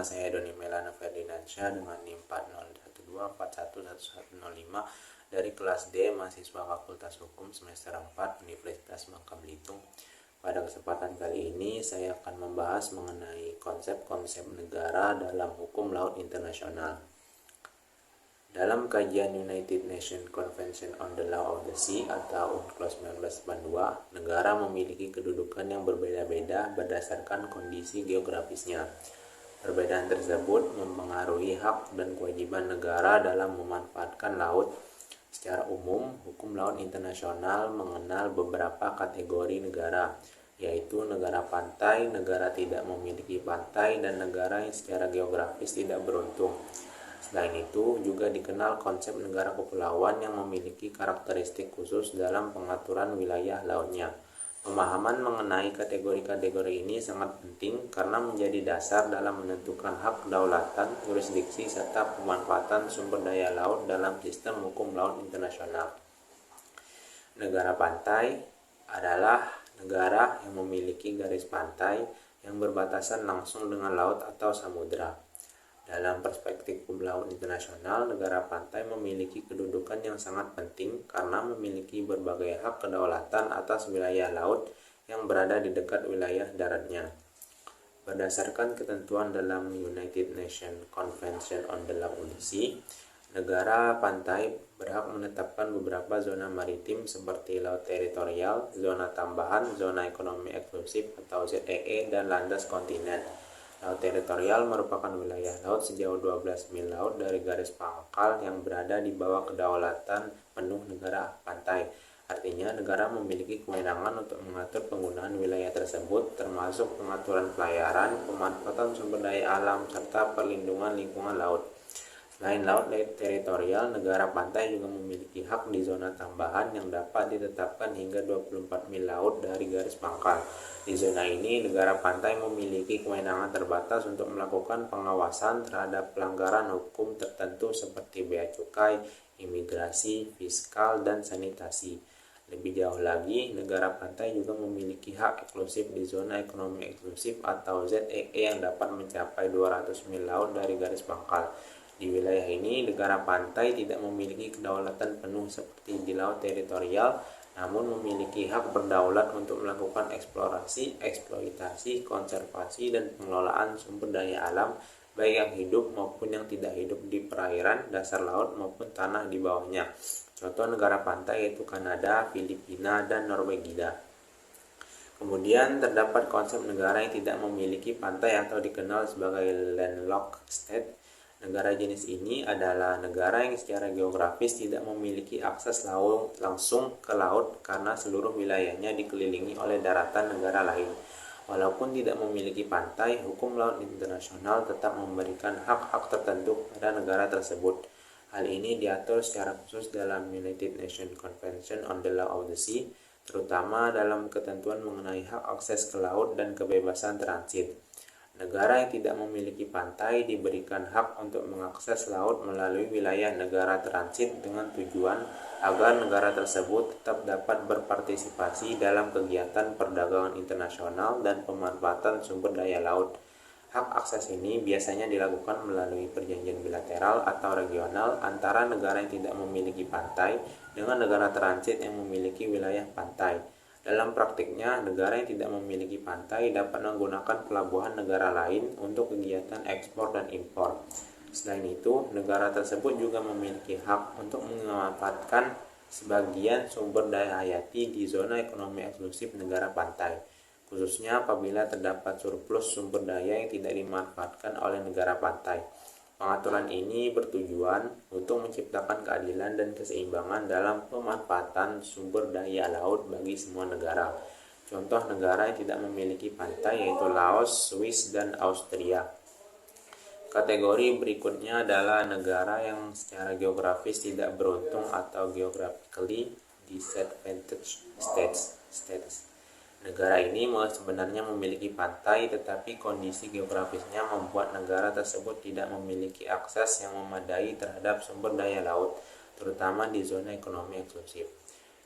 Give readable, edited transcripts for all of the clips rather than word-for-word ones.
Nama saya Doni Melana Ferdinansyah dengan NIM 4012411105 dari kelas D mahasiswa Fakultas Hukum semester 4 Universitas Bangka Belitung. Pada kesempatan kali ini saya akan membahas mengenai konsep-konsep negara dalam hukum laut internasional. Dalam kajian United Nations Convention on the Law of the Sea atau UNCLOS 1982, negara memiliki kedudukan yang berbeda-beda berdasarkan kondisi geografisnya. Perbedaan tersebut mempengaruhi hak dan kewajiban negara dalam memanfaatkan laut. Secara umum, hukum laut internasional mengenal beberapa kategori negara, yaitu negara pantai, negara tidak memiliki pantai, dan negara yang secara geografis tidak beruntung. Selain itu, juga dikenal konsep negara kepulauan yang memiliki karakteristik khusus dalam pengaturan wilayah lautnya. Pemahaman mengenai kategori-kategori ini sangat penting karena menjadi dasar dalam menentukan hak kedaulatan, jurisdiksi, serta pemanfaatan sumber daya laut dalam sistem hukum laut internasional. Negara pantai adalah negara yang memiliki garis pantai yang berbatasan langsung dengan laut atau samudera. Dalam perspektif hukum laut internasional, negara pantai memiliki kedudukan yang sangat penting karena memiliki berbagai hak kedaulatan atas wilayah laut yang berada di dekat wilayah daratnya. Berdasarkan ketentuan dalam United Nations Convention on the Law of the Sea, negara pantai berhak menetapkan beberapa zona maritim seperti laut teritorial, zona tambahan, zona ekonomi eksklusif atau ZEE, dan landas kontinen. Laut teritorial merupakan wilayah laut sejauh 12 mil laut dari garis pangkal yang berada di bawah kedaulatan penuh negara pantai. Artinya, negara memiliki kewenangan untuk mengatur penggunaan wilayah tersebut, termasuk pengaturan pelayaran, pemanfaatan sumber daya alam, serta perlindungan lingkungan laut. Selain laut teritorial, negara pantai juga memiliki hak di zona tambahan yang dapat ditetapkan hingga 24 mil laut dari garis pangkal. Di zona ini, negara pantai memiliki kewenangan terbatas untuk melakukan pengawasan terhadap pelanggaran hukum tertentu seperti bea cukai, imigrasi, fiskal, dan sanitasi. Lebih jauh lagi, negara pantai juga memiliki hak eksklusif di zona ekonomi eksklusif atau ZEE yang dapat mencapai 200 mil laut dari garis pangkal. Di wilayah ini, negara pantai tidak memiliki kedaulatan penuh seperti di laut teritorial, namun memiliki hak berdaulat untuk melakukan eksplorasi, eksploitasi, konservasi, dan pengelolaan sumber daya alam, baik yang hidup maupun yang tidak hidup di perairan, dasar laut, maupun tanah di bawahnya. Contoh negara pantai yaitu Kanada, Filipina, dan Norwegia. Kemudian terdapat konsep negara yang tidak memiliki pantai atau dikenal sebagai landlocked state. Negara jenis ini adalah negara yang secara geografis tidak memiliki akses langsung ke laut karena seluruh wilayahnya dikelilingi oleh daratan negara lain. Walaupun tidak memiliki pantai, hukum laut internasional tetap memberikan hak-hak tertentu pada negara tersebut. Hal ini diatur secara khusus dalam United Nations Convention on the Law of the Sea, terutama dalam ketentuan mengenai hak akses ke laut dan kebebasan transit. Negara yang tidak memiliki pantai diberikan hak untuk mengakses laut melalui wilayah negara transit dengan tujuan agar negara tersebut tetap dapat berpartisipasi dalam kegiatan perdagangan internasional dan pemanfaatan sumber daya laut. Hak akses ini biasanya dilakukan melalui perjanjian bilateral atau regional antara negara yang tidak memiliki pantai dengan negara transit yang memiliki wilayah pantai. Dalam praktiknya, negara yang tidak memiliki pantai dapat menggunakan pelabuhan negara lain untuk kegiatan ekspor dan impor. Selain itu, negara tersebut juga memiliki hak untuk memanfaatkan sebagian sumber daya hayati di zona ekonomi eksklusif negara pantai, khususnya apabila terdapat surplus sumber daya yang tidak dimanfaatkan oleh negara pantai. Pengaturan ini bertujuan untuk menciptakan keadilan dan keseimbangan dalam pemanfaatan sumber daya laut bagi semua negara. Contoh negara yang tidak memiliki pantai yaitu Laos, Swiss, dan Austria. Kategori berikutnya adalah negara yang secara geografis tidak beruntung atau geographically disadvantaged states. Negara ini sebenarnya memiliki pantai, tetapi kondisi geografisnya membuat negara tersebut tidak memiliki akses yang memadai terhadap sumber daya laut, terutama di zona ekonomi eksklusif.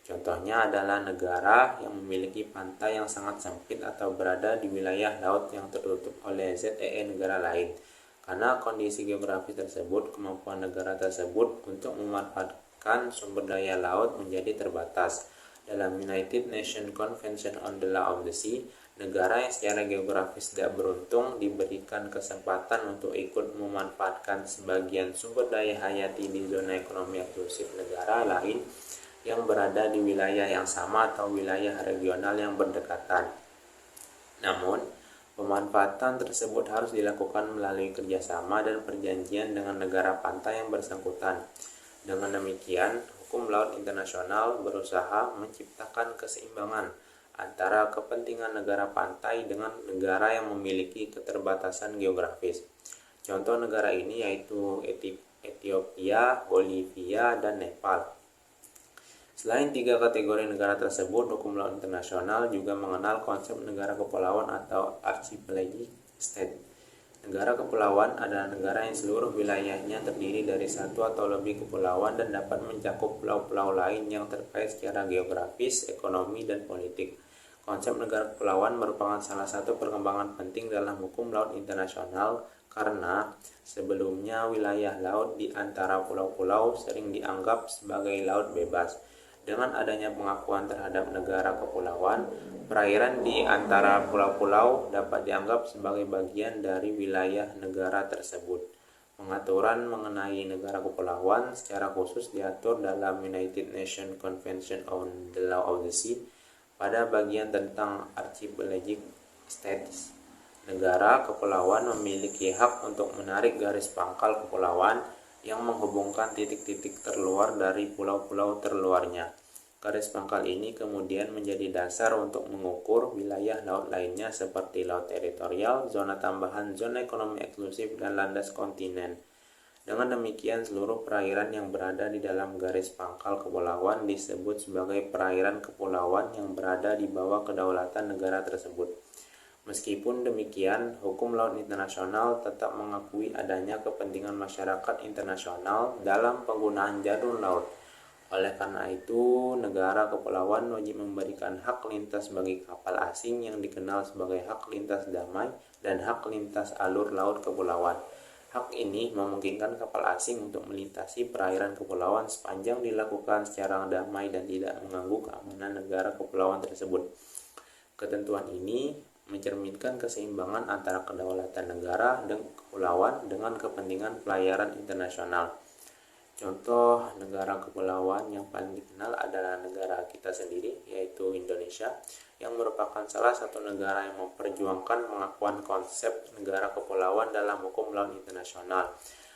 Contohnya adalah negara yang memiliki pantai yang sangat sempit atau berada di wilayah laut yang tertutup oleh ZEE negara lain. Karena kondisi geografis tersebut, kemampuan negara tersebut untuk memanfaatkan sumber daya laut menjadi terbatas. Dalam United Nations Convention on the Law of the Sea, negara yang secara geografis tidak beruntung diberikan kesempatan untuk ikut memanfaatkan sebagian sumber daya hayati di zona ekonomi eksklusif negara lain yang berada di wilayah yang sama atau wilayah regional yang berdekatan. Namun, pemanfaatan tersebut harus dilakukan melalui kerjasama dan perjanjian dengan negara pantai yang bersangkutan. Dengan demikian, hukum laut internasional berusaha menciptakan keseimbangan antara kepentingan negara pantai dengan negara yang memiliki keterbatasan geografis. Contoh negara ini yaitu Ethiopia, Bolivia, dan Nepal. Selain tiga kategori negara tersebut, hukum laut internasional juga mengenal konsep negara kepulauan atau archipelagic state. Negara kepulauan adalah negara yang seluruh wilayahnya terdiri dari satu atau lebih kepulauan dan dapat mencakup pulau-pulau lain yang terkait secara geografis, ekonomi, dan politik. Konsep negara kepulauan merupakan salah satu perkembangan penting dalam hukum laut internasional karena sebelumnya wilayah laut di antara pulau-pulau sering dianggap sebagai laut bebas. Dengan adanya pengakuan terhadap negara kepulauan, perairan di antara pulau-pulau dapat dianggap sebagai bagian dari wilayah negara tersebut. Pengaturan mengenai negara kepulauan secara khusus diatur dalam United Nations Convention on the Law of the Sea pada bagian tentang archipelagic states. Negara kepulauan memiliki hak untuk menarik garis pangkal kepulauan yang menghubungkan titik-titik terluar dari pulau-pulau terluarnya. Garis pangkal ini kemudian menjadi dasar untuk mengukur wilayah laut lainnya seperti laut teritorial, zona tambahan, zona ekonomi eksklusif, dan landas kontinen. Dengan demikian, seluruh perairan yang berada di dalam garis pangkal kepulauan disebut sebagai perairan kepulauan yang berada di bawah kedaulatan negara tersebut. Meskipun demikian, hukum laut internasional tetap mengakui adanya kepentingan masyarakat internasional dalam penggunaan jalur laut. Oleh karena itu, negara kepulauan wajib memberikan hak lintas bagi kapal asing yang dikenal sebagai hak lintas damai dan hak lintas alur laut kepulauan. Hak ini memungkinkan kapal asing untuk melintasi perairan kepulauan sepanjang dilakukan secara damai dan tidak mengganggu keamanan negara kepulauan tersebut. Ketentuan ini mencerminkan keseimbangan antara kedaulatan negara dan kepulauan dengan kepentingan pelayaran internasional. Contoh negara kepulauan yang paling dikenal adalah negara kita sendiri, yaitu Indonesia, yang merupakan salah satu negara yang memperjuangkan pengakuan konsep negara kepulauan dalam hukum laut internasional.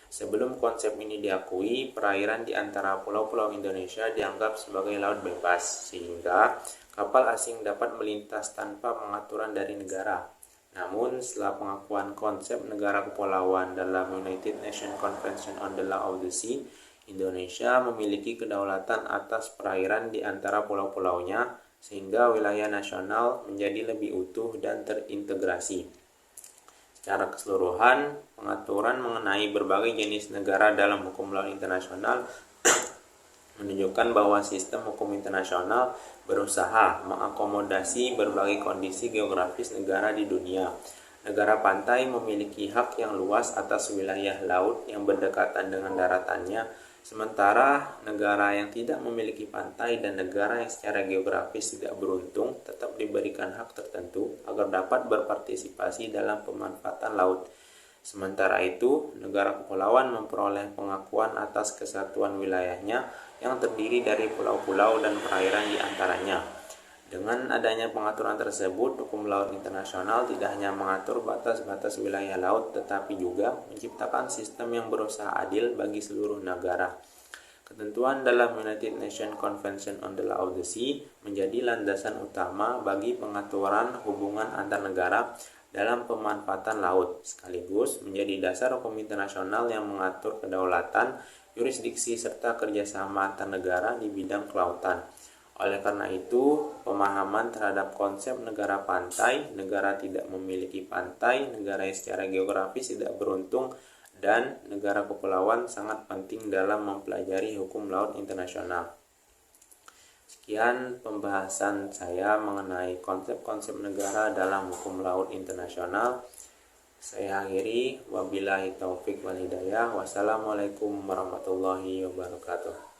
Sebelum konsep ini diakui, perairan di antara pulau-pulau Indonesia dianggap sebagai laut bebas, sehingga kapal asing dapat melintas tanpa pengaturan dari negara. Namun, setelah pengakuan konsep negara kepulauan dalam United Nations Convention on the Law of the Sea, Indonesia memiliki kedaulatan atas perairan di antara pulau-pulaunya, sehingga wilayah nasional menjadi lebih utuh dan terintegrasi. Secara keseluruhan, pengaturan mengenai berbagai jenis negara dalam hukum laut internasional menunjukkan bahwa sistem hukum internasional berusaha mengakomodasi berbagai kondisi geografis negara di dunia. Negara pantai memiliki hak yang luas atas wilayah laut yang berdekatan dengan daratannya, sementara negara yang tidak memiliki pantai dan negara yang secara geografis tidak beruntung tetap diberikan hak tertentu agar dapat berpartisipasi dalam pemanfaatan laut. Sementara itu, negara kepulauan memperoleh pengakuan atas kesatuan wilayahnya yang terdiri dari pulau-pulau dan perairan di antaranya. Dengan adanya pengaturan tersebut, hukum laut internasional tidak hanya mengatur batas-batas wilayah laut, tetapi juga menciptakan sistem yang berusaha adil bagi seluruh negara. Ketentuan dalam United Nations Convention on the Law of the Sea menjadi landasan utama bagi pengaturan hubungan antar negara dalam pemanfaatan laut, sekaligus menjadi dasar hukum internasional yang mengatur kedaulatan, yurisdiksi, serta kerjasama antar negara di bidang kelautan. Oleh karena itu, pemahaman terhadap konsep negara pantai, negara tidak memiliki pantai, negara yang secara geografis tidak beruntung, dan negara kepulauan sangat penting dalam mempelajari hukum laut internasional. Sekian pembahasan saya mengenai konsep-konsep negara dalam hukum laut internasional. Saya akhiri, wabillahi taufik wal hidayah. Wassalamualaikum warahmatullahi wabarakatuh.